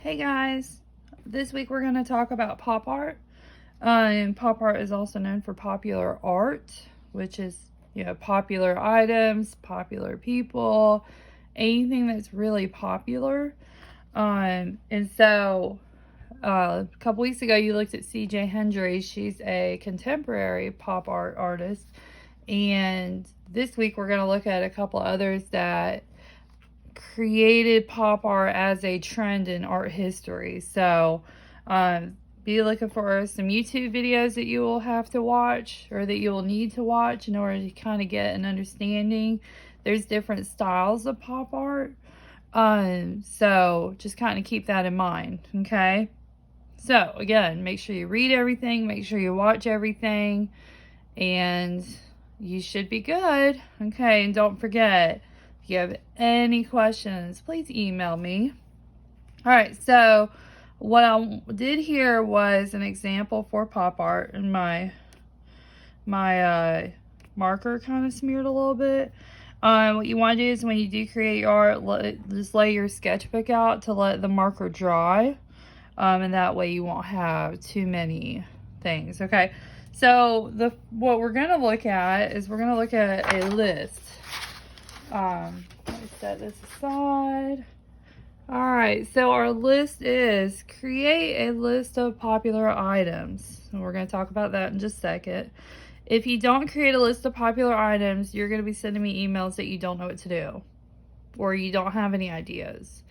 Hey guys, this week we're going to talk about pop art. And pop art is also known for popular art, which is, popular items, popular people, anything that's really popular. And so a couple weeks ago you looked at CJ Hendry. She's a contemporary pop art artist. And this week we're going to look at a couple others that created pop art as a trend in art history. So be looking for some YouTube videos that you will have to watch, or that you will need to watch in order to kind of get an understanding. There's different styles of pop art. So just kind of keep that in mind, okay? So again, make sure you read everything, make sure you watch everything, and you should be good, okay? And don't forget, if you have any questions, please email me. All right, so what I did here was an example for pop art, and my marker kind of smeared a little bit. What you want to do is when you do create your art, just lay your sketchbook out to let the marker dry, and that way you won't have too many things, okay? So what we're going to look at is we're going to look at a list. Let me set this aside. All right, so our list is create a list of popular items. And we're going to talk about that in just a second. If you don't create a list of popular items, you're going to be sending me emails that you don't know what to do, or you don't have any ideas.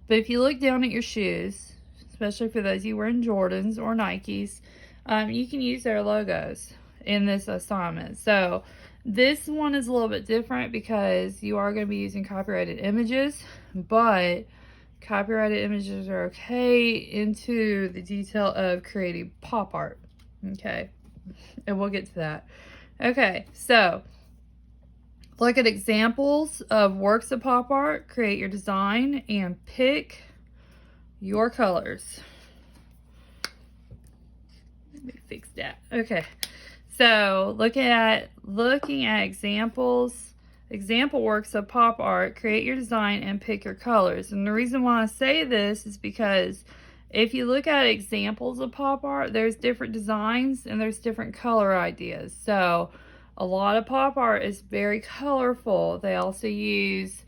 But if you look down at your shoes, especially for those of you wearing Jordans or Nikes, you can use their logos in this assignment. So this one is a little bit different because you are going to be using copyrighted images, but copyrighted images are okay into the detail of creating pop art, okay? And we'll get to that. Okay, so look at examples of works of pop art, create your design, and pick your colors. Let me fix that. Okay, so looking at example works of pop art, create your design and pick your colors. And the reason why I say this is because if you look at examples of pop art, there's different designs and there's different color ideas. So a lot of pop art is very colorful. They also use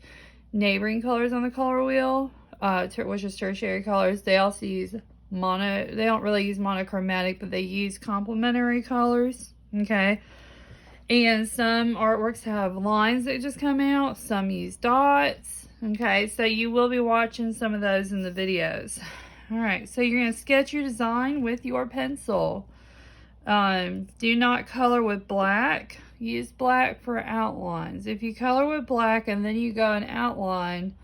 neighboring colors on the color wheel, which is tertiary colors. They also use they don't really use monochromatic, but they use complementary colors, okay? And some artworks have lines that just come out. Some use dots, okay? So you will be watching some of those in the videos. All right, so you're going to sketch your design with your pencil. Do not color with black. Use black for outlines. If you color with black and then you go and outline,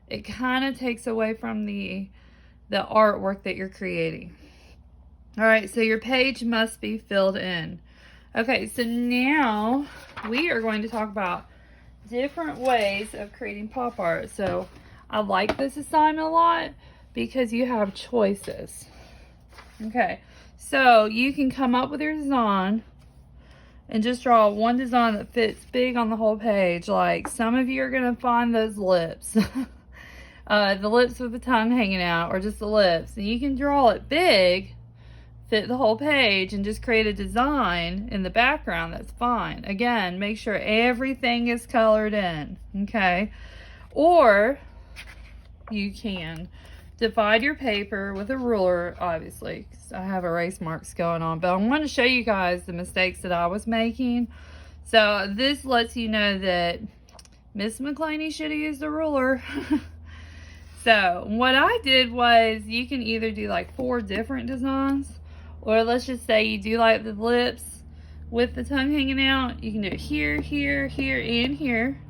it kind of takes away from the artwork that you're creating. All right, so your page must be filled in. Okay, so now we are going to talk about different ways of creating pop art. So I like this assignment a lot because you have choices. Okay, so you can come up with your design and just draw one design that fits big on the whole page. Like some of you are going to find those lips. The lips with the tongue hanging out, or just the lips. And you can draw it big, fit the whole page, and just create a design in the background. That's fine. Again, make sure everything is colored in, okay? Or you can divide your paper with a ruler, obviously, because I have erase marks going on, but I want to show you guys the mistakes that I was making. So this lets you know that Miss McClaney should have used a ruler. So what I did was, you can either do like 4 different designs, or let's just say you do like the lips with the tongue hanging out. You can do it here, here, here, and here.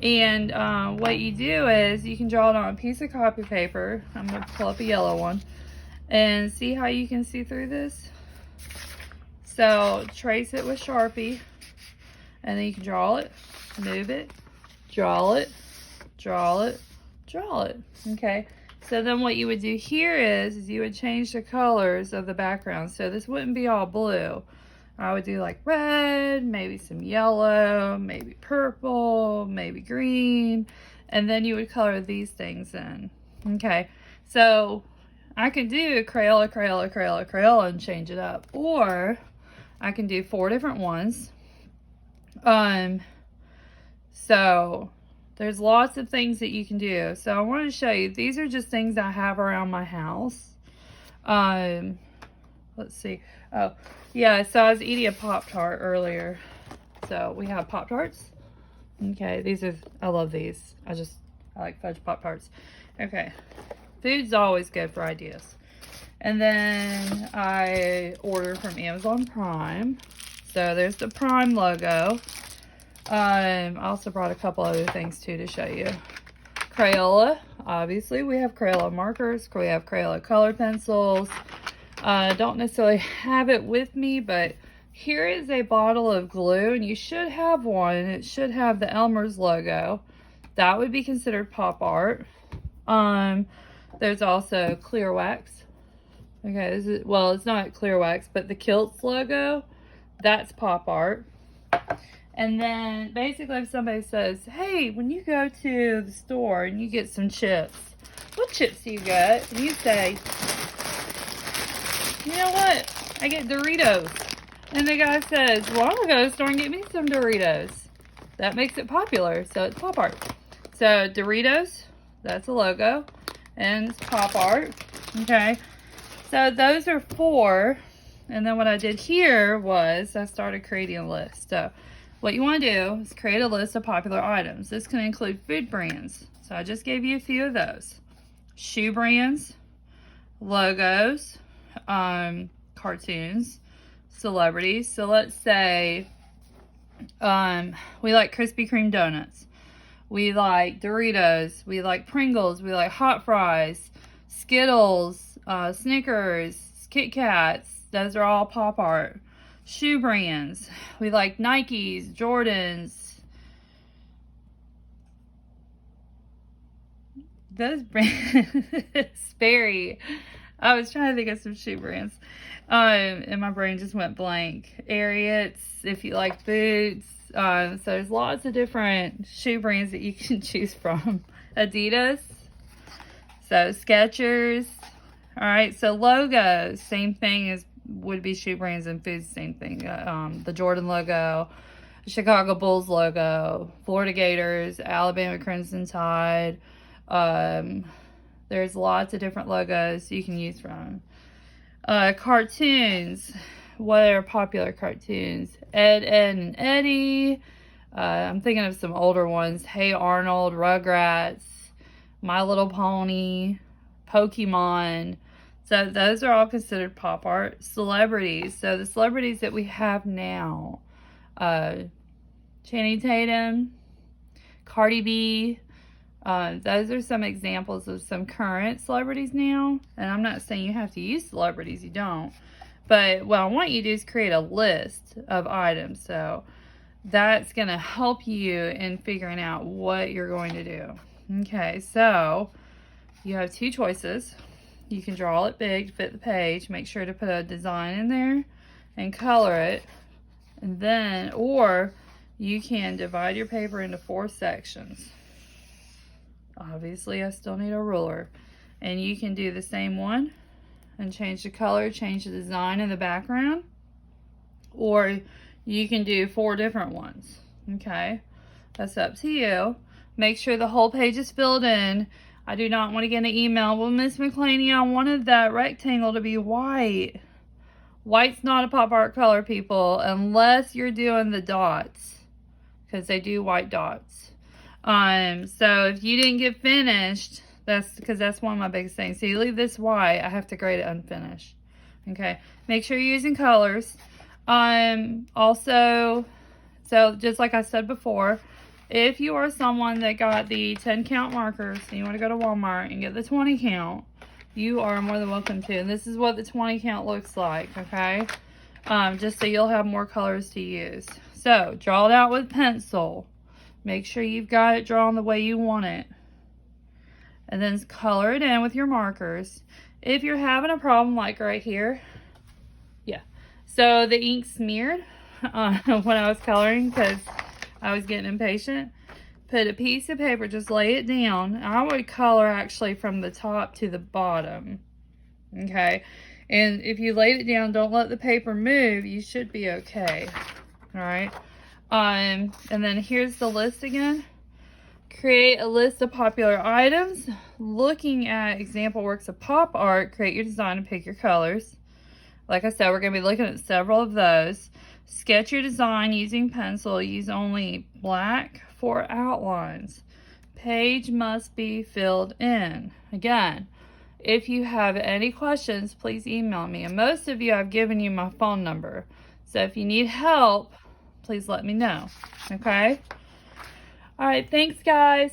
And what you do is you can draw it on a piece of copy paper. I'm going to pull up a yellow one. And see how you can see through this? So trace it with Sharpie. And then you can draw it, move it, draw it, draw it, draw it. Okay, so then what you would do here is you would change the colors of the background. So this wouldn't be all blue. I would do like red, maybe some yellow, maybe purple, maybe green, and then you would color these things in. Okay, so I can do Crayola, Crayola, Crayola, Crayola and change it up. Or I can do 4 different ones. So there's lots of things that you can do. So I want to show you, these are just things I have around my house. Let's see. Oh, yeah, so I was eating a Pop-Tart earlier. So we have Pop-Tarts. Okay, these are, I love these. I like fudge Pop-Tarts. Okay, food's always good for ideas. And then I order from Amazon Prime. So there's the Prime logo. I also brought a couple other things too to show you. Crayola, obviously we have Crayola markers, we have Crayola color pencils. I don't necessarily have it with me, but here is a bottle of glue, and you should have one. It should have the Elmer's logo. That would be considered pop art. There's also clear wax. Okay, well, it's not clear wax, but the Kilts logo, that's pop art. And then basically if somebody says, hey, when you go to the store and you get some chips, what chips do you get? And you say, you know what? I get Doritos. And the guy says, well, I'm going to go to the store and get me some Doritos. That makes it popular, so it's pop art. So Doritos, that's a logo, and it's pop art. Okay, so those are 4. And then what I did here was I started creating a list. So what you want to do is create a list of popular items. This can include food brands. So I just gave you a few of those. Shoe brands, logos, cartoons, celebrities. So let's say we like Krispy Kreme donuts. We like Doritos. We like Pringles. We like Hot Fries, Skittles, Snickers, Kit Kats. Those are all pop art. Shoe brands. We like Nikes, Jordans. Those brands. Sperry. I was trying to think of some shoe brands. And my brain just went blank. Ariats, if you like boots. So there's lots of different shoe brands that you can choose from. Adidas. So Skechers. Alright, so logos. Same thing as would be shoe brands and foods, same thing. The Jordan logo, Chicago Bulls logo, Florida Gators, Alabama Crimson Tide. There's lots of different logos you can use from. Cartoons. What are popular cartoons? Ed, and Eddie. I'm thinking of some older ones. Hey Arnold, Rugrats, My Little Pony, Pokemon. So those are all considered pop art. Celebrities. So the celebrities that we have now. Channing Tatum, Cardi B. Those are some examples of some current celebrities now. And I'm not saying you have to use celebrities. You don't. But what I want you to do is create a list of items. So that's going to help you in figuring out what you're going to do. Okay, so you have 2 choices. You can draw it big to fit the page. Make sure to put a design in there and color it. And then, or you can divide your paper into 4 sections. Obviously, I still need a ruler. And you can do the same one and change the color, change the design in the background. Or you can do 4 different ones. Okay, that's up to you. Make sure the whole page is filled in. I do not want to get an email. Well, Miss McClaney, I wanted that rectangle to be white. White's not a pop art color, people, unless you're doing the dots, because they do white dots. So if you didn't get finished, that's because that's one of my biggest things. So you leave this white, I have to grade it unfinished. Okay, make sure you're using colors. Also, so just like I said before, if you are someone that got the 10 count markers and you want to go to Walmart and get the 20 count, you are more than welcome to. And this is what the 20 count looks like, okay? Just so you'll have more colors to use. So, draw it out with pencil. Make sure you've got it drawn the way you want it. And then color it in with your markers. If you're having a problem like right here, yeah. So the ink smeared when I was coloring because I was getting impatient. Put a piece of paper, just lay it down. I would color actually from the top to the bottom. Okay. And if you laid it down, don't let the paper move, you should be okay. All right. And then here's the list again. Create a list of popular items. Looking at example works of pop art, create your design and pick your colors. Like I said, we're going to be looking at several of those. Sketch your design using pencil. Use only black for outlines. Page must be filled in. Again, if you have any questions, please email me. And most of you, I've given you my phone number. So if you need help, please let me know. Okay? All right, thanks, guys.